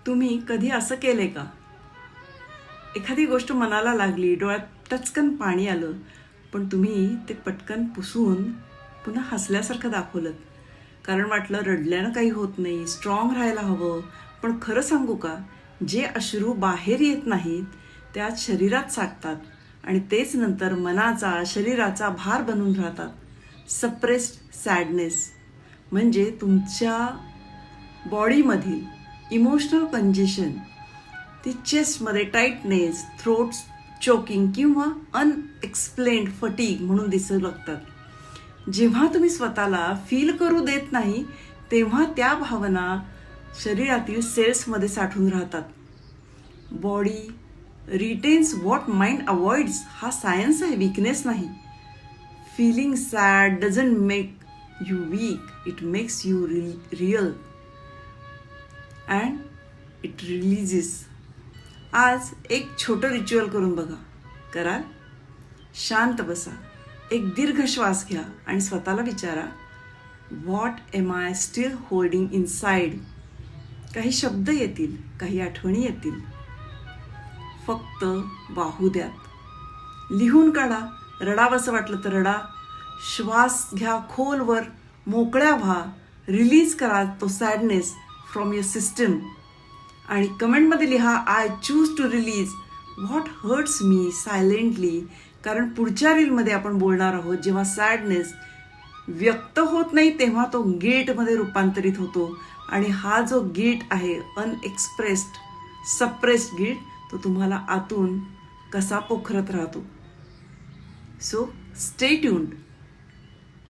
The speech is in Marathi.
तुम्ही कधी असं केलंय का? एखादी गोष्ट मनाला लागली, डोळ्यात टचकन पाणी आलं, पण तुम्ही ते पटकन पुसून पुन्हा हसल्यासारखं दाखवलं. कारण वाटलं रडल्यानं काही होत नाही, स्ट्रॉंग राहायला हवं. पण खरं सांगू का, जे अश्रू बाहेर येत नाहीत, त्यात शरीरात साठतात आणि तेच नंतर मनाचा, शरीराचा भार बनून राहतात. सप्रेस्ड सॅडनेस म्हणजे तुमच्या बॉडीमधील इमोशनल कंजेशन, ती चेस्टमध्ये टाईटनेस, थ्रोट चोकिंग किंवा अनएक्सप्लेन्ड फटीग म्हणून दिसू लागतात. जेव्हा तुम्ही स्वतःला फील करू देत नाही, तेव्हा त्या भावना शरीरातील सेल्समध्ये साठून राहतात. Body retains what mind avoids हा सायन्स आहे, विकनेस नाही. Feeling sad doesn't make you weak, it makes you real and it releases. आज एक छोटं रिच्युअल करून बघा. कराल? शांत बसा, एक दीर्घ श्वास घ्या आणि स्वतःला विचारा, what am I still holding inside. काही शब्द येतील, काही आठवणी येतील, फक्त वाहू द्यात. लिहून काढा. रडावंसं वाटलं तर रडा. श्वास घ्या खोलवर, मोकळ्या व्हा, रिलीज करा तो सॅडनेस फ्रॉम युअर सिस्टम. आणि कमेंटमध्ये लिहा, I choose to release what hurts me silently. कारण पुढच्या रीलमध्ये आपण बोलणार आहोत, जेव्हा सॅडनेस व्यक्त होत नाही तेव्हा तो गिल्टमध्ये रूपांतरित होतो. आणि हा जो गिल्ट आहे, अनएक्सप्रेस्ड सप्रेस्ड गिल्ट, तो तुम्हाला आतून कसा पोखरत राहतो. So stay tuned.